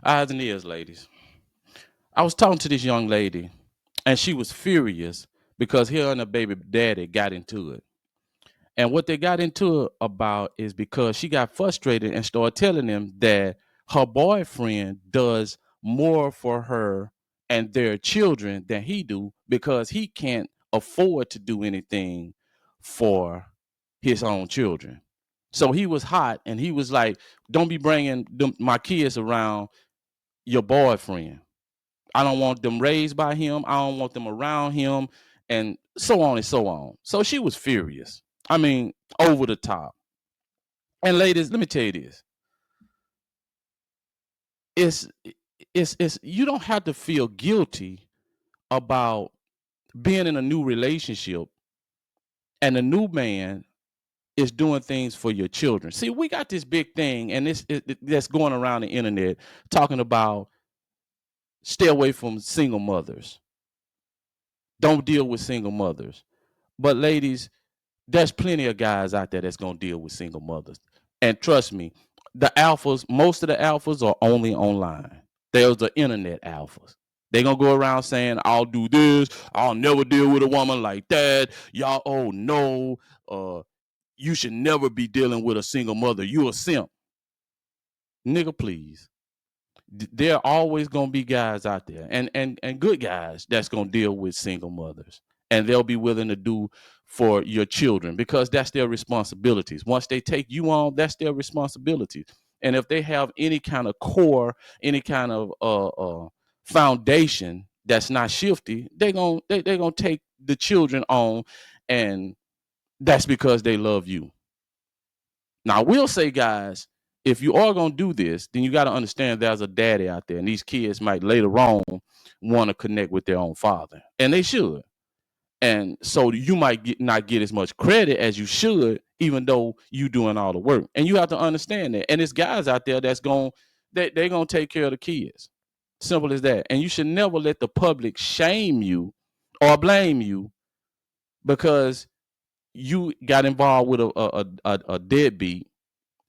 Eyes and ears, ladies. I was talking to this young lady, and she was furious because her and her baby daddy got into it. And what they got into it about is because she got frustrated and started telling them that her boyfriend does more for her and their children than he do because he can't afford to do anything for his own children. So he was hot and he was like, "Don't be bringing my kids around your boyfriend. I don't want them raised by him. I don't want them around him," and so on and so on. So she was furious. I mean, over the top. And ladies, let me tell you this: it's it's you don't have to feel guilty about being in a new relationship and the new man is doing things for your children. See, we got this big thing, and that's going around the internet talking about stay away from single mothers. Don't deal with single mothers. But ladies, there's plenty of guys out there that's gonna deal with single mothers. And trust me, the alphas, most of the alphas are only online. There's the internet alphas. They're gonna go around saying, "I'll do this, I'll never deal with a woman like that. Y'all, oh no, you should never be dealing with a single mother. You a simp." Nigga, please. There are always gonna be guys out there and good guys that's gonna deal with single mothers, and they'll be willing to do for your children because that's their responsibilities. Once they take you on, that's their responsibilities. And if they have any kind of core, any kind of foundation that's not shifty, they're gonna take the children on, and that's because they love you. Now, I will say, guys, if you are going to do this, then you got to understand there's a daddy out there, and these kids might later on want to connect with their own father, and they should. And so you might not get as much credit as you should, even though you doing all the work. And you have to understand that. And there's guys out there that's going they're going to take care of the kids. Simple as that. And you should never let the public shame you or blame you because you got involved with a deadbeat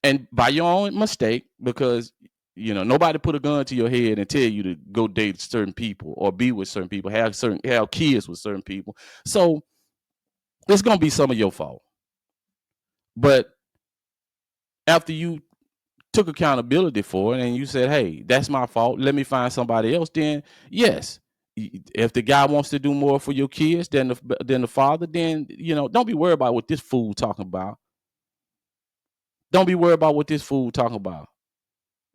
and by your own mistake, because nobody put a gun to your head and tell you to go date certain people or be with certain people, have kids with certain people. So it's gonna be some of your fault. But after you took accountability for it and you said, "Hey, that's my fault. Let me find somebody else," then yes. If the guy wants to do more for your kids than the father, then don't be worried about what this fool talking about. Don't be worried about what this fool talking about.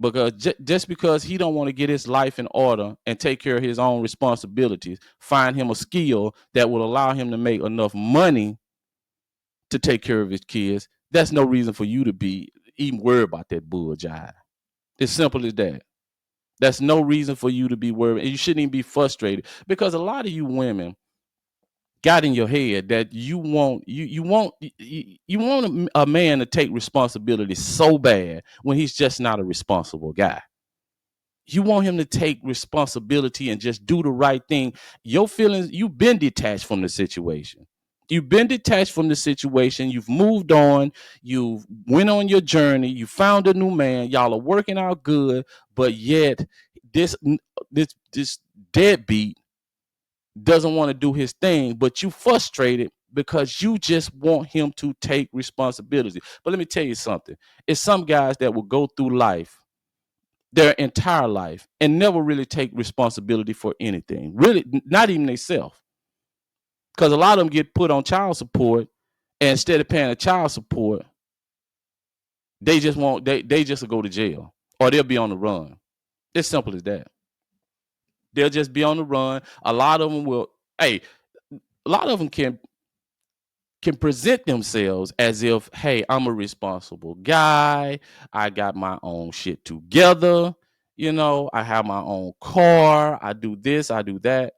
Because just because he don't want to get his life in order and take care of his own responsibilities, find him a skill that will allow him to make enough money to take care of his kids, that's no reason for you to be even worried about that bull jive. It's simple as that. That's no reason for you to be worried, and you shouldn't even be frustrated because a lot of you women got in your head that you want a man to take responsibility so bad when he's just not a responsible guy. You want him to take responsibility and just do the right thing. Your feelings, you've been detached from the situation. You've been detached from the situation. You've moved on. You went on your journey. You found a new man. Y'all are working out good, but yet this this deadbeat doesn't want to do his thing, but you frustrated because you just want him to take responsibility. But let me tell you something. It's some guys that will go through life their entire life and never really take responsibility for anything. Really, not even themselves. Because a lot of them get put on child support, and instead of paying a child support, they just go to jail or they'll be on the run. It's simple as that. They'll just be on the run. A lot of them will. Hey, a lot of them can present themselves as if, hey, I'm a responsible guy. I got my own shit together. I have my own car. I do this, I do that.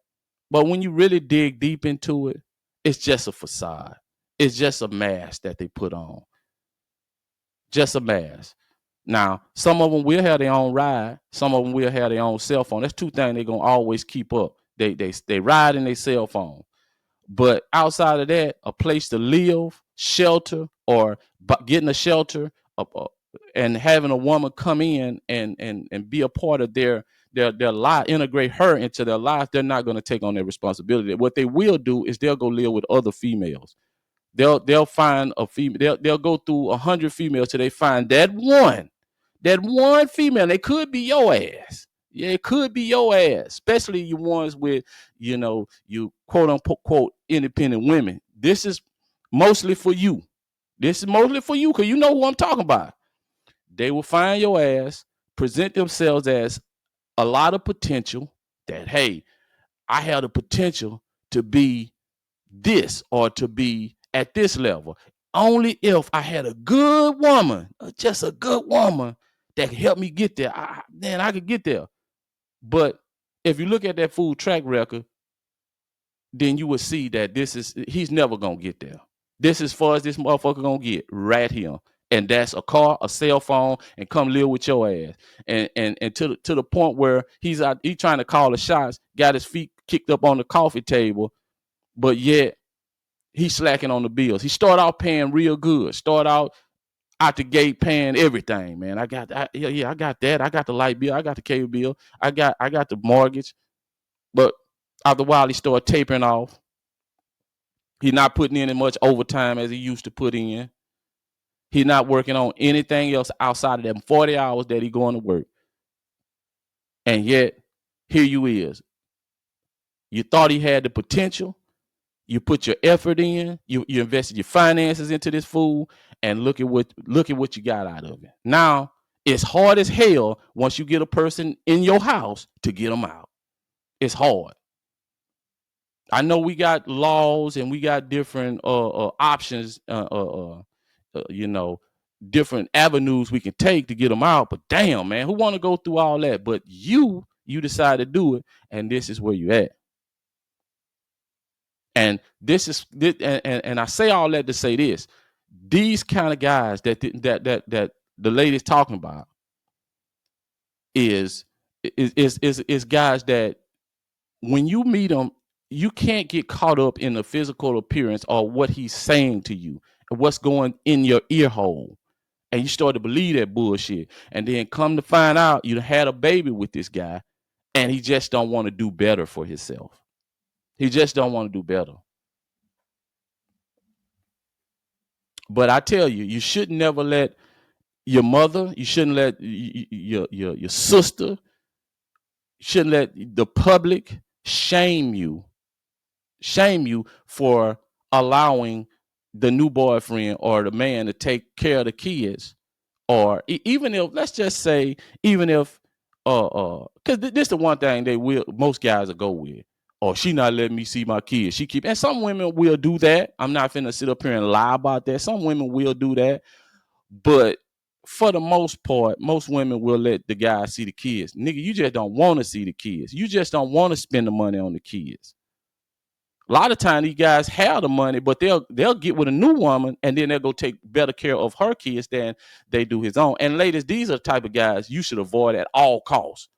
But when you really dig deep into it, it's just a facade. It's just a mask that they put on. Just a mask. Now, some of them will have their own ride. Some of them will have their own cell phone. That's two things they're gonna always keep up. They ride in their cell phone. But outside of that, a place to live, shelter, or getting a shelter, and having a woman come in and be a part of their life, integrate her into their life, they're not going to take on their responsibility. What they will do is they'll go live with other females. They'll find a female. They'll go through 100 females till they find that one female. They could be your ass. Yeah, it could be your ass, especially you ones with, you quote unquote independent women. This is mostly for you. This is mostly for you because you know who I'm talking about. They will find your ass, present themselves as a lot of potential that, hey, I have the potential to be this or to be at this level. Only if I had a good woman, just a good woman that could help me get there, then I could get there. But if you look at that fool track record, then you will see that he's never gonna get there. This is far as this motherfucker gonna get right here. And that's a car, a cell phone, and come live with your ass. And to the point where he's trying to call the shots, got his feet kicked up on the coffee table, but yet he's slacking on the bills. He started out paying real good. Start out the gate paying everything, man. I got that. I got that. I got the light bill. I got the cable bill. I got the mortgage. But after a while, he started tapering off. He's not putting in as much overtime as he used to put in. He's not working on anything else outside of them 40 hours that he's going to work. And yet, here you is. You thought he had the potential. You put your effort in. You invested your finances into this fool, and look at what you got out of it. Now, it's hard as hell once you get a person in your house to get them out. It's hard. I know we got laws and we got different options, different avenues we can take to get them out. But damn, man, who want to go through all that? But you decide to do it, and this is where you at. And this is and I say all that to say this: these kind of guys that the lady's talking about is guys that when you meet them, you can't get caught up in the physical appearance or what he's saying to you and what's going in your ear hole. And you start to believe that bullshit. And then come to find out you had a baby with this guy and he just don't want to do better for himself. He just don't want to do better. But I tell you, you should never let your mother, you shouldn't let your sister, you shouldn't let the public shame you for allowing the new boyfriend or the man to take care of the kids. Or even if, let's just say, even if because this is the one thing most guys will go with. Or she not letting me see my kids. And some women will do that. I'm not finna sit up here and lie about that. Some women will do that. But for the most part, most women will let the guy see the kids. Nigga, you just don't want to see the kids. You just don't want to spend the money on the kids. A lot of times these guys have the money, but they'll get with a new woman and then they'll go take better care of her kids than they do his own. And ladies, these are the type of guys you should avoid at all costs.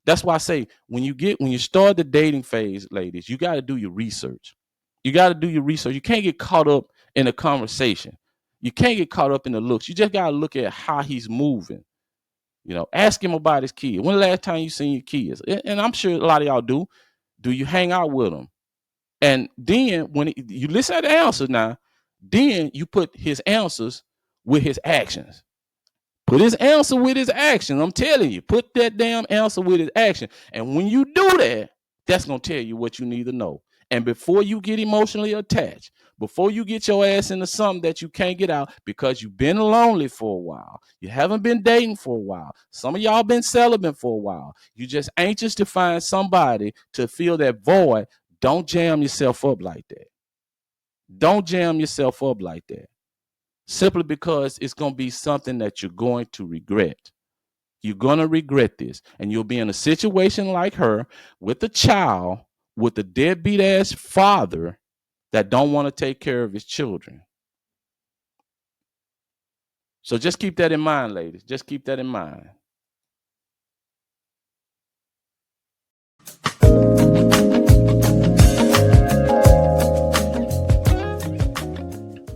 That's why I say when you start the dating phase, ladies, you got to do your research. You got to do your research. You can't get caught up in a conversation. You can't get caught up in the looks. You just got to look at how he's moving. Ask him about his kids. When the last time you seen your kids? And I'm sure a lot of y'all do. Do you hang out with them? And then when you listen to the answers now, then you put his answers with his actions. Put his answer with his action. I'm telling you, put that damn answer with his action. And when you do that, that's going to tell you what you need to know. And before you get emotionally attached, before you get your ass into something that you can't get out because you've been lonely for a while, you haven't been dating for a while, some of y'all been celibate for a while, you're just anxious to find somebody to fill that void, don't jam yourself up like that. Don't jam yourself up like that. Simply because it's going to be something that you're going to regret. You're going to regret this. And you'll be in a situation like her with a child with a deadbeat ass father that don't want to take care of his children. So just keep that in mind, ladies. Just keep that in mind.